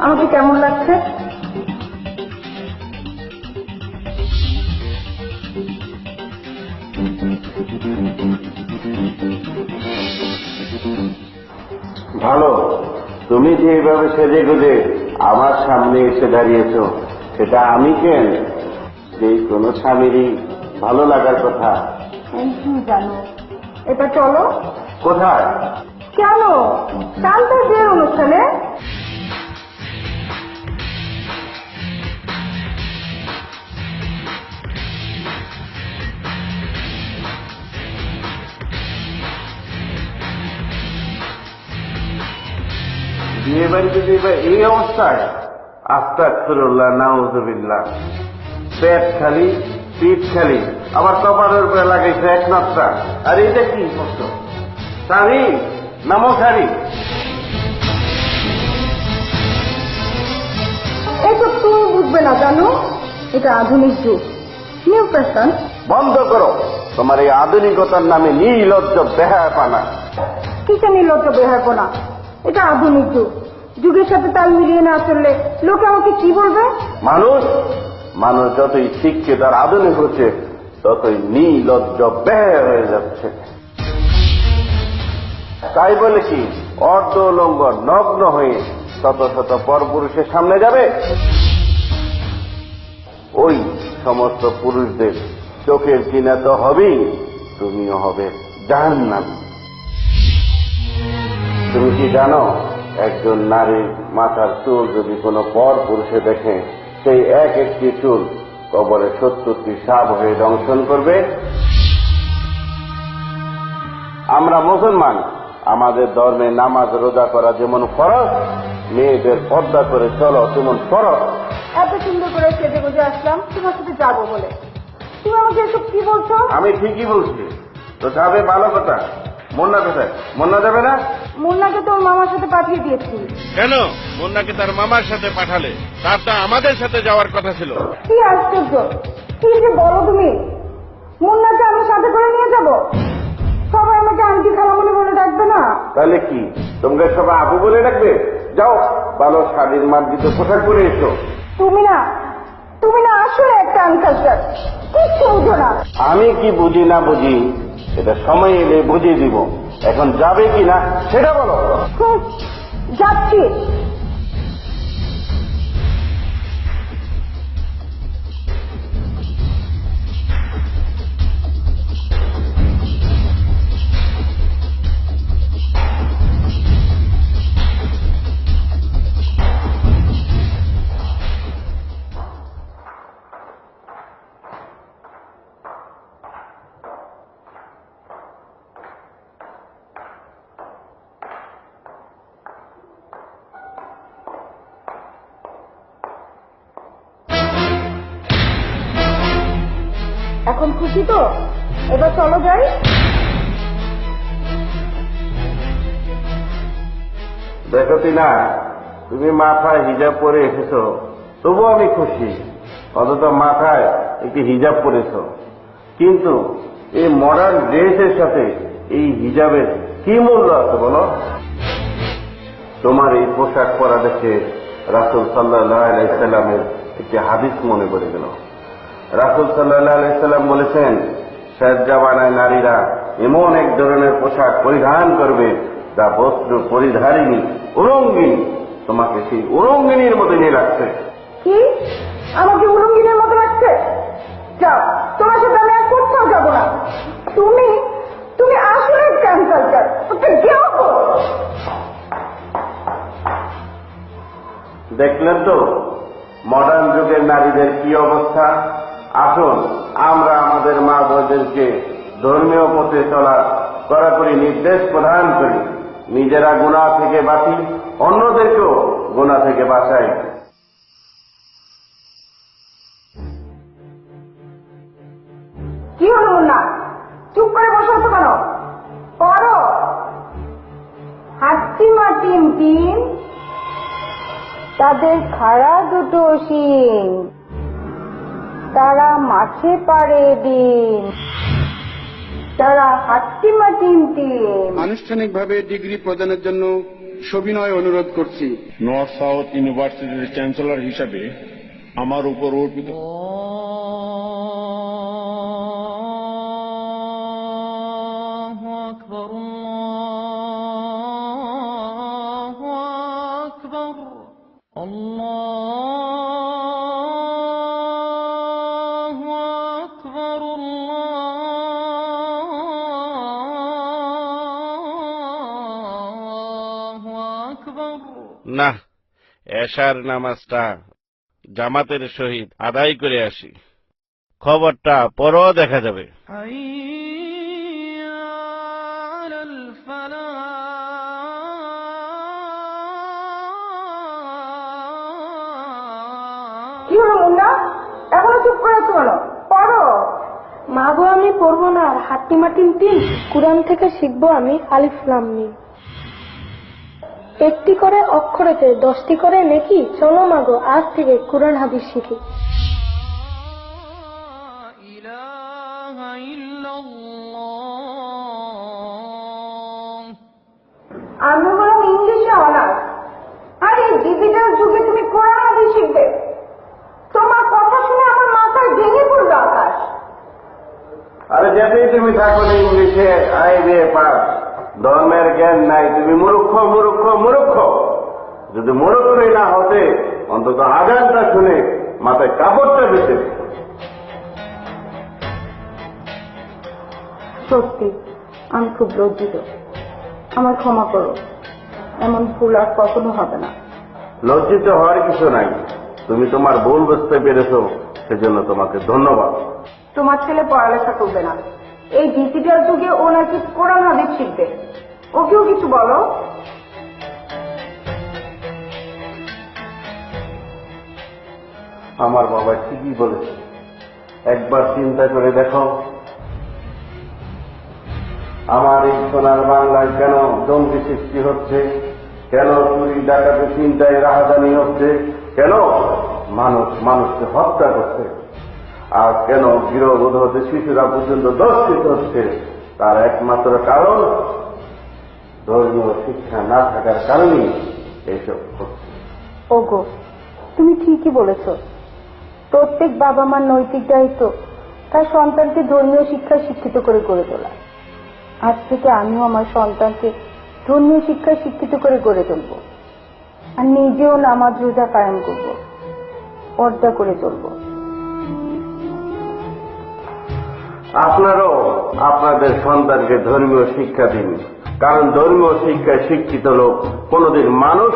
আমাকে কেমন লাগছে? ভালো। তুমি যে এইভাবে সেজে গুজে আমার সামনে এসে দাঁড়িয়েছ, সেটা আমি কেন, যে কোনো স্বামীরই ভালো লাগার কথা। জানো, এটা চলো। কোথায়? কেন? কালকে বিয়ের অনুষ্ঠানে। বিয়ে বাড়িতে যে এই অবস্থায়, আস্তাগফিরুল্লাহ, নাউযুবিল্লাহ। পেট খালি, পিঠ খালি, আবার কপালের উপরে লাগাইছে এক নকশা। আর এটা কি করছো? শাড়ি নামো শাড়ি। এইসব তুমি বুঝবে না জানো, এটা আধুনিক যুগ, নিউ ফ্যাশন। বন্ধ করো তোমার এই আধুনিকতার নামে নির্লজ্জ বেহায়াপনা। কিসে নির্লজ্জ বেহায়াপনা? এটা আধুনিক যুগ, যুগের সাথে তাল মিলিয়ে না চললে লোকে আমাকে কি বলবে? মানুষ যতই শিক্ষিত আর আধুনিক হচ্ছে, ততই নির্লজ্জ বেহায়া হয়ে যাচ্ছে। তাই বলে কি অর্ধ উলঙ্গ নগ্ন হয়ে শত শত পরপুরুষের সামনে যাবে? ওই সমস্ত পুরুষদের চোখের চিনা তো হবেই, তুমিও হবে জাহান্নামী। তুমি কি জানো, একজন নারীর মাথার চুল যদি কোনো পর পুরুষে দেখে, সেই এক একটি চুল কবরে 70টি সাপ হয়ে দংশন করবে? আমরা মুসলমান, আমাদের ধর্মে নামাজ রোজা করা যেমন ফরজ, মেয়েদের পর্দা করে চলো তেমন ফরজ। এত সুন্দর করে সেজে গুজে আসলাম তোমার সাথে যাবো বলে, তুমি আমাকে এসব কি বলছো? আমি ঠিকই বলছি তো, যাবে ভালো কথা। মুন্না কোথায়? মুন্না যাবে না? মুন্নাকে তোর মামার সাথে পাঠিয়ে দিয়েছি। কেন মুন্নাকে তার মামার সাথে পাঠালে? তার তো আমাদের সাথে যাওয়ার কথা ছিল। কি আশ্চর্য, কি যে বলো তুমি! মুন্নাকে আমি সাথে করে নিয়ে যাব? সবাই আমাকে আন্টি খালামণি বলে ডাকবে না? তাহলে কি তোমরা সবাই আপু বলে ডাকবে? যাও, ভালো শাড়ির মার্জিত পোশাক পরে এসো। তুমি না আসলে একটা আনকালচার, কিচ্ছু বুঝো না। আমি কি বুঝি না বুঝি এটা সময় এলে বুঝিয়ে দিব। এখন যাবে কি না সেটা বলো। যাচ্ছি। এখন খুশি তো? এবার চলো যাই। দেখো না, তুমি মাথায় হিজাব পরে এসেছো, তবুও আমি খুশি। অন্তত মাথায় একটি হিজাব পরেছো। কিন্তু এই মডার্ন ড্রেসের সাথে এই হিজাবের কি মূল্য আছে বলো? তোমার এই পোশাক পরা দেখে রাসূল সাল্লাল্লাহু আলাইহি সাল্লামের একটি হাদিস মনে পড়ে গেল। রাসূল সাল্লাল্লাহু আলাইহি সাল্লাম বলেছেন, শেষ জামানায় নারীরা এমন এক ধরনের পোশাক পরিধান করবে যা বস্ত্র পরিধারিণী উলঙ্গিনী তোমাকে সেই উলঙ্গিনীর মতো নিয়ে রাখছে। কি আমাকে উলঙ্গিনীর মতো লাগছে? যাও, তোমার সাথে আমি আর কোথাও যাবো না। তুমি আসলে ক্যান্সার। দেখলেন তো মডার্ন যুগের নারীদের কি অবস্থা। আসুন আমরা আমাদের মা বোনদেরকে ধর্মীয় পথে চলার কড়াকড়ি নির্দেশ প্রদান করি। নিজেরা গুনাহ থেকে বাঁচি, অন্যদেরকেও গুনাহ থেকে বাঁচাই। কি হলো না? চুপ করে বসে আছো কেন? পড়ো। হাসিমা টিম টিম, তাদের খাড়া দুটো শিং, তারা মাছে পাড়ে ডিম, তারা হাসিমা টিম টিম। আনুষ্ঠানিকভাবে ডিগ্রি প্রদানের জন্য সবিনয় অনুরোধ করছি। নর্থ সাউথ ইউনিভার্সিটির চ্যান্সেলর হিসাবে আমার উপর অর্পিত না, এশার নামাজটা জামাতের সহিত আদায় করে আসি, খবরটা পরও দেখা যাবে। কি হলো মুন্না, এখনো চুপ করে আছো কেন? পড়ো। মা গো, আমি পড়বো না। হাট্টিমাটিম টিম কুরআন থেকে শিখবো আমি আলিফ লাম মিম। একটি করে অক্ষরেতে 10টি করে নেকি। চলো মা গো, আজ থেকে কুরআন হাদিস শিখি। আমি বললাম ইংলিশে অনার্স, আর এই ডিজিটাল যুগে তুমি কোরআন হাদিস শিখবে? তোমার কথা শুনে আমার মাথায় ভেঙে পড়লো আকাশ। আরে যেতেই তুমি থাকো না ইংলিশে IBA পাস, ধর্মের জ্ঞান নাই, তুমি মূর্খ মূর্খ মূর্খ। যদি মূর্খই না হতে অন্তত আজানটা শুনে মাথায় কাপড়টা বেঁচে। সত্যি আমি খুব লজ্জিত, আমার ক্ষমা করো। এমন ভুল আর কখনো হবে না। লজ্জিত হওয়ার কিছু নাই, তুমি তোমার ভুল বুঝতে পেরেছো, সেজন্য তোমাকে ধন্যবাদ। তোমার ছেলে পড়ালেখা করবে না, এই ডিজিটাল যুগে ও নাকি কোরআন হাদিস শিখবে। ওকেও কিছু বলো। আমার বাবা ঠিকই বলেছে, একবার চিন্তা করে দেখো আমার এই সোনার বাংলায় কেন জঙ্গি সৃষ্টি হচ্ছে, কেন চুরি ডাকাতি চিন্তায় রাহাজানি হচ্ছে, কেন মানুষ মানুষকে হত্যা করছে, আর কেন গৃহবধূ হতে শিশুরা পর্যন্ত দর্শিত হচ্ছে। তার একমাত্র কারণ ধর্মীয় শিক্ষা না থাকার কারণেই এইসব হচ্ছে। ওগো, তুমি ঠিকই বলেছ। প্রত্যেক বাবা মার নৈতিক দায়িত্ব তার সন্তানকে ধর্মীয় শিক্ষায় শিক্ষিত করে গড়ে তোলা। আজ থেকে আমিও আমার সন্তানকে ধর্মীয় শিক্ষায় শিক্ষিত করে গড়ে তুলব, আর নিজেও নামাজ রোজা কায়েম করব, পর্দা করে চলব। আপনারাও আপনাদের সন্তানকে ধর্মীয় শিক্ষা দিন, কারণ ধর্মীয় শিক্ষায় শিক্ষিত লোক কোনোদিন মানুষ